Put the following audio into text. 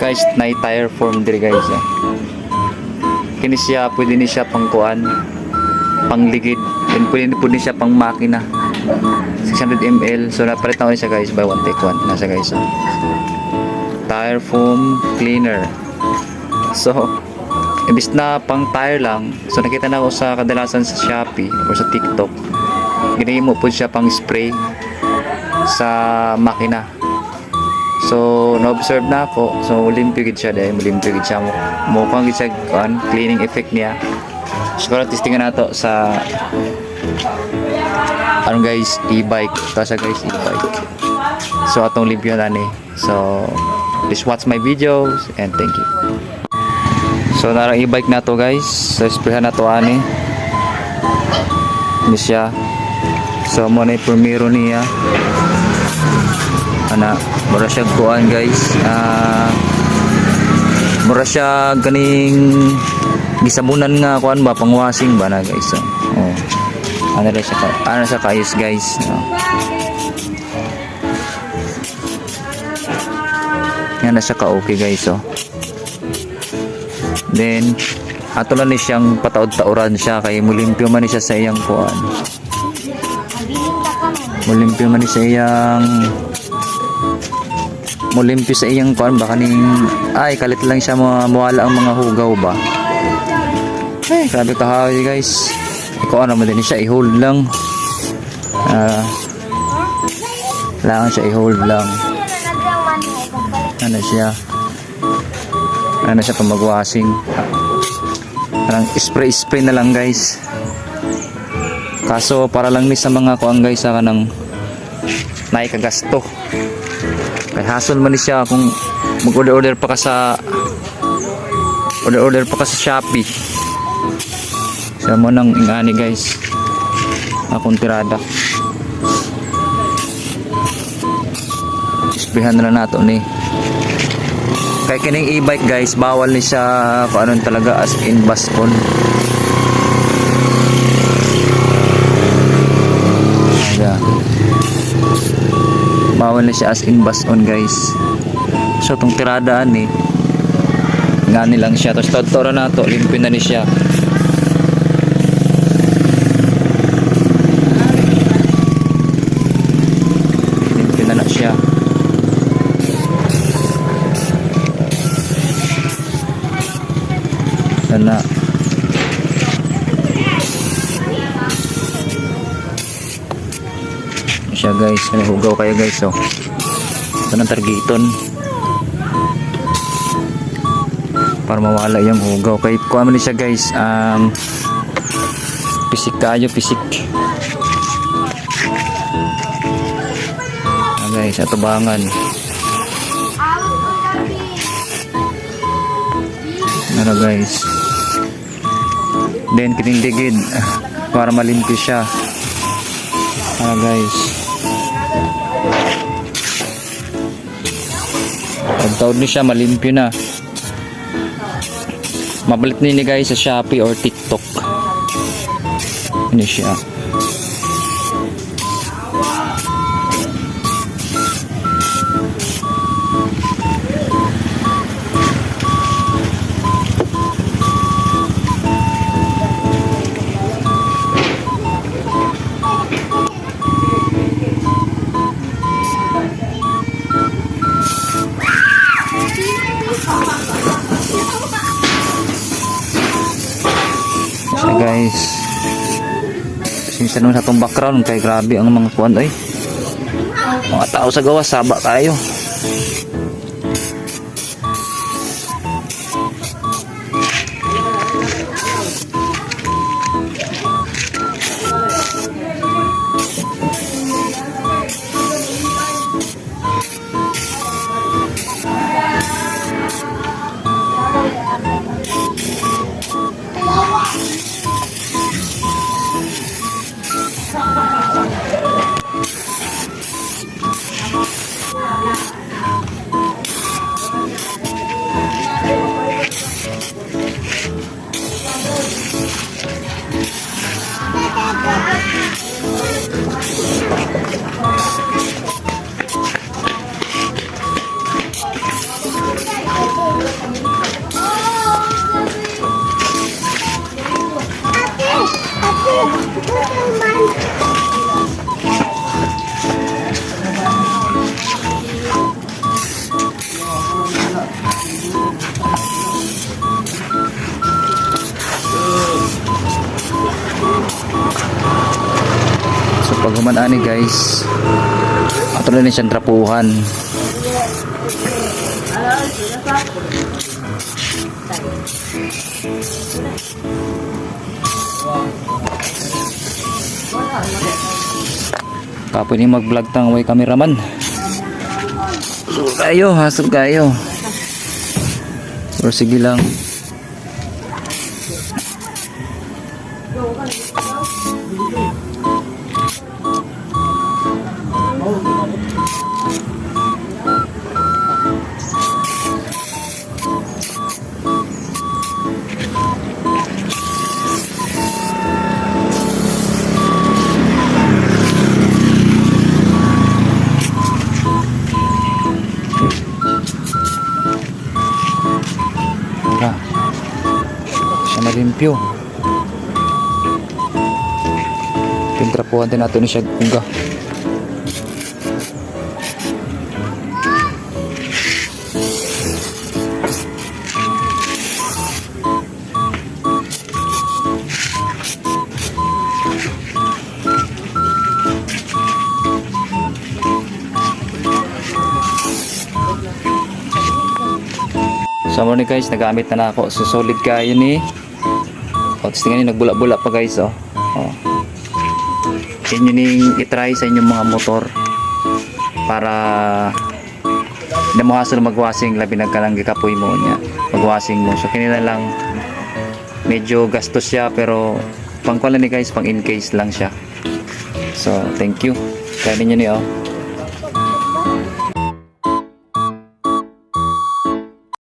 guys na tire form diri guys. Kini siya pwede ni siya pang kuan, pangligid, then pwede po ni siya pang makina. 600 ml. So napalitan ko siya guys by one take one. Nasa guys. Tire foam cleaner. So imbis na pang tire lang, so nakita na ako sa kadalasan sa Shopee or sa TikTok, ginigay mo po siya pang spray sa makina. So na-observe na ako, so limpyo gid siya dahil limpyo gid siya mo mukhang gid siya cleaning effect niya. So kung testingan nato sa ano guys, e-bike kasi guys, e-bike. So atong limpyo na ni. So please watch my videos and thank you. So narang e-bike na to guys, so sprayhan na to ani ni siya. So mo na primero niya ana, mura siya kuan guys, mura siya ganing gisabunan nga kuan ba, pangwashing ba na guys. So, oh, ano siya kaayos guys. Yan na siya ka okay guys. So then ato na ni siyang pataod-taoran siya kay mulimpyo man ni siya sa iyang kuan, mulimpyo man ni sa iyang mulimpyo sa iyang kuan baka ning ay kalit lang siya mawala ang mga hugaw ba. Ay grabe kahawi guys. Ikaw ano mo din siya i-hold lang, kailangan siya i-hold lang. Ano siya pang mag-washing, parang spray na lang guys. Kaso para lang ni sa mga kuan guys sa kanang naikagasto. Kay hassle man ni siya kung mag-order pa ka sa Shopee. Siya mo nang ingani guys, akong tirada. Isprihan na lang nato ni. Kay kining e-bike guys, bawal ni siya kung anong talaga as in bus on. Bawal na siya as in bus on guys. So itong tiradaan eh, ngani lang siya. Tapos todtora na to, limpyo na ni siya. Limpyo na siya. Sana siya guys, may hugaw kayo guys. So ito ng targeton para mawala yung hugaw. Kaya kuha mo siya guys, pisik kayo, pisik. Guys, atubangan ano guys, then kinindigid para malimpyo siya. Guys, pagtaod niya siya malimpyo na. Mabalit nini guys sa Shopee or TikTok. Ini siya. So guys, sinsa naman sa itong background kay grabe ang mga kuwan ay mga tao sa gawas, saba tayo. Pag humanani guys, ato na rin siyang trapuhan. Kapo ni mag-vlog tang way cameraman. Hasog kayo. Pero sige lang. Siya malimpyo. Pintrapuhan din natin siya kunga. So mo ni guys, nagamit na ako. So solid kayo ni. O, tingnan niyo, nagbula-bula pa guys, oh. Oh. Inyo ning i-try sa inyong mga motor para na mo hasol magwasing labi nagkalang gikapoy mo niya. Magwasing mo. So kinila lang medyo gastos siya pero pang kuala ni guys, pang in case lang siya. So thank you. Kaya ninyo ni oh.